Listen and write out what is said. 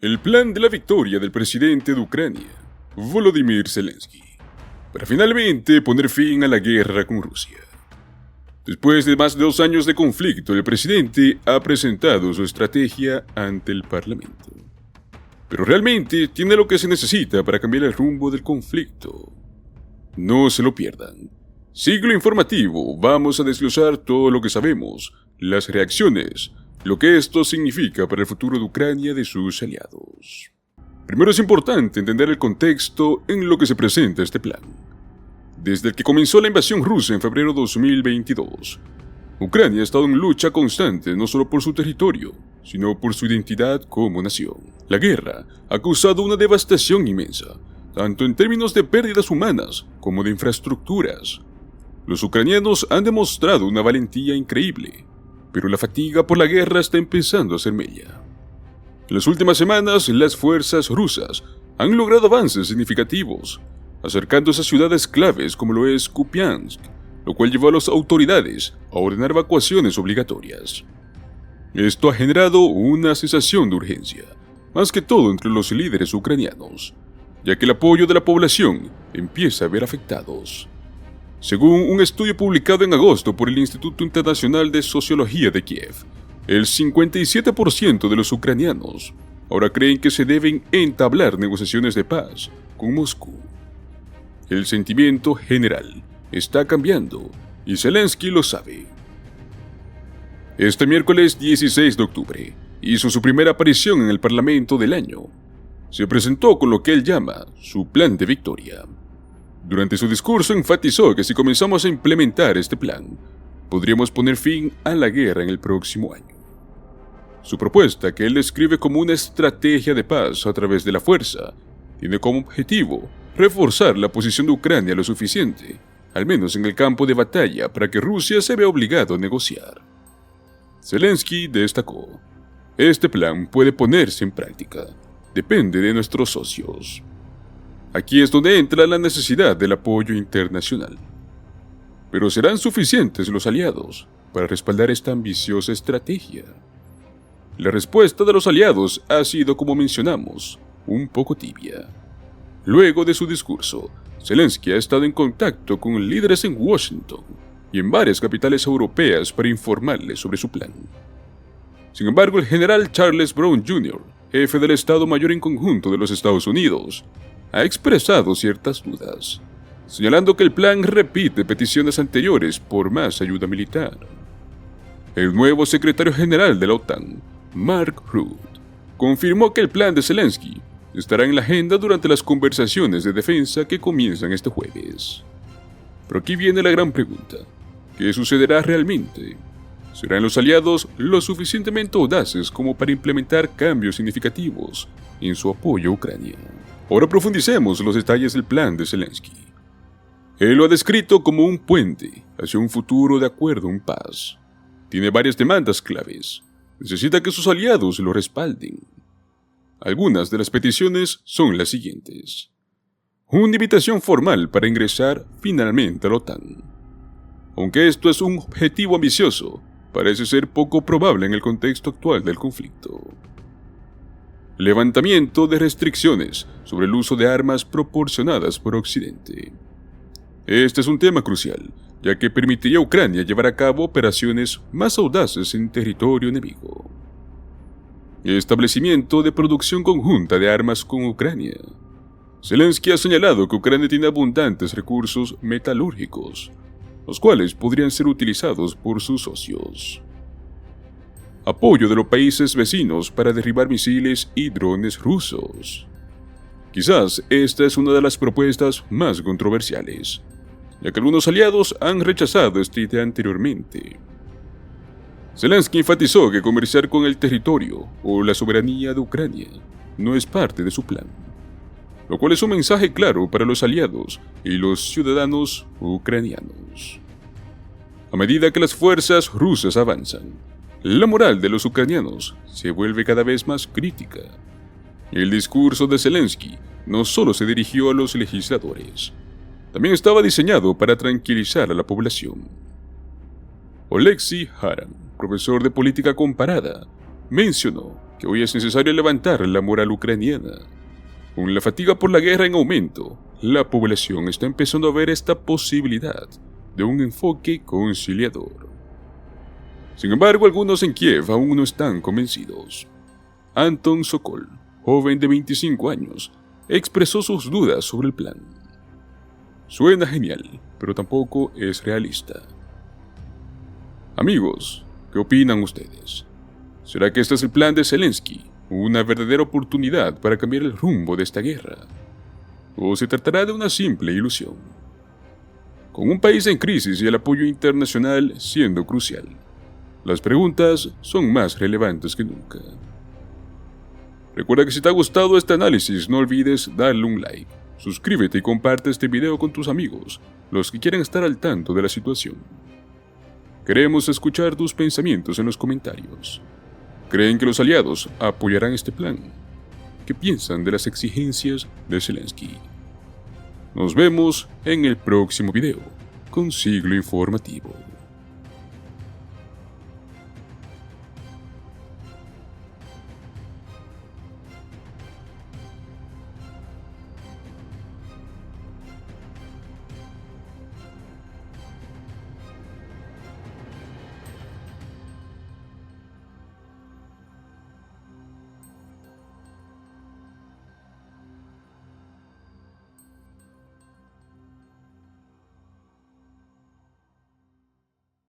El plan de la victoria del presidente de Ucrania, Volodymyr Zelensky, para finalmente poner fin a la guerra con Rusia. Después de más de 2 años de conflicto, el presidente ha presentado su estrategia ante el Parlamento. Pero realmente tiene lo que se necesita para cambiar el rumbo del conflicto. No se lo pierdan. Siglo Informativo, vamos a desglosar todo lo que sabemos, las reacciones, lo que esto significa para el futuro de Ucrania y de sus aliados. Primero es importante entender el contexto en lo que se presenta este plan. Desde el que comenzó la invasión rusa en febrero de 2022, Ucrania ha estado en lucha constante no solo por su territorio, sino por su identidad como nación. La guerra ha causado una devastación inmensa, tanto en términos de pérdidas humanas como de infraestructuras. Los ucranianos han demostrado una valentía increíble, pero la fatiga por la guerra está empezando a hacer mella. En las últimas semanas, las fuerzas rusas han logrado avances significativos, acercándose a ciudades claves como lo es Kupiansk, lo cual llevó a las autoridades a ordenar evacuaciones obligatorias. Esto ha generado una sensación de urgencia, más que todo entre los líderes ucranianos, ya que el apoyo de la población empieza a ver afectados. Según un estudio publicado en agosto por el Instituto Internacional de Sociología de Kiev, el 57% de los ucranianos ahora creen que se deben entablar negociaciones de paz con Moscú. El sentimiento general está cambiando y Zelensky lo sabe. Este miércoles 16 de octubre hizo su primera aparición en el Parlamento del año. Se presentó con lo que él llama su plan de victoria. Durante su discurso enfatizó que si comenzamos a implementar este plan, podríamos poner fin a la guerra en el próximo año. Su propuesta, que él describe como una estrategia de paz a través de la fuerza, tiene como objetivo reforzar la posición de Ucrania lo suficiente, al menos en el campo de batalla, para que Rusia se vea obligado a negociar. Zelensky destacó: este plan puede ponerse en práctica, depende de nuestros socios. Aquí es donde entra la necesidad del apoyo internacional. Pero ¿serán suficientes los aliados para respaldar esta ambiciosa estrategia? La respuesta de los aliados ha sido, como mencionamos, un poco tibia. Luego de su discurso, Zelensky ha estado en contacto con líderes en Washington y en varias capitales europeas para informarles sobre su plan. Sin embargo, el general Charles Brown Jr., jefe del Estado Mayor en Conjunto de los Estados Unidos, ha expresado ciertas dudas, señalando que el plan repite peticiones anteriores por más ayuda militar. El nuevo secretario general de la OTAN, Mark Rutte, confirmó que el plan de Zelensky estará en la agenda durante las conversaciones de defensa que comienzan este jueves. Pero aquí viene la gran pregunta: ¿qué sucederá realmente? ¿Serán los aliados lo suficientemente audaces como para implementar cambios significativos en su apoyo a Ucrania? Ahora profundicemos los detalles del plan de Zelensky. Él lo ha descrito como un puente hacia un futuro de acuerdo en paz. Tiene varias demandas claves. Necesita que sus aliados lo respalden. Algunas de las peticiones son las siguientes: una invitación formal para ingresar finalmente a la OTAN. Aunque esto es un objetivo ambicioso, parece ser poco probable en el contexto actual del conflicto. Levantamiento de restricciones sobre el uso de armas proporcionadas por Occidente. Este es un tema crucial, ya que permitiría a Ucrania llevar a cabo operaciones más audaces en territorio enemigo. Establecimiento de producción conjunta de armas con Ucrania. Zelensky ha señalado que Ucrania tiene abundantes recursos metalúrgicos, los cuales podrían ser utilizados por sus socios. Apoyo de los países vecinos para derribar misiles y drones rusos. Quizás esta es una de las propuestas más controversiales, ya que algunos aliados han rechazado esta idea anteriormente. Zelensky enfatizó que comerciar con el territorio o la soberanía de Ucrania no es parte de su plan, lo cual es un mensaje claro para los aliados y los ciudadanos ucranianos. A medida que las fuerzas rusas avanzan, la moral de los ucranianos se vuelve cada vez más crítica. El discurso de Zelensky no solo se dirigió a los legisladores, también estaba diseñado para tranquilizar a la población. Oleksiy Haran, profesor de política comparada, mencionó que hoy es necesario levantar la moral ucraniana. Con la fatiga por la guerra en aumento, la población está empezando a ver esta posibilidad de un enfoque conciliador. Sin embargo, algunos en Kiev aún no están convencidos. Anton Sokol, joven de 25 años, expresó sus dudas sobre el plan. Suena genial, pero tampoco es realista. Amigos, ¿qué opinan ustedes? ¿Será que este es el plan de Zelensky, una verdadera oportunidad para cambiar el rumbo de esta guerra? ¿O se tratará de una simple ilusión? Con un país en crisis y el apoyo internacional siendo crucial, las preguntas son más relevantes que nunca. Recuerda que si te ha gustado este análisis, no olvides darle un like, suscríbete y comparte este video con tus amigos, los que quieren estar al tanto de la situación. Queremos escuchar tus pensamientos en los comentarios. ¿Creen que los aliados apoyarán este plan? ¿Qué piensan de las exigencias de Zelensky? Nos vemos en el próximo video con Siglo Informativo.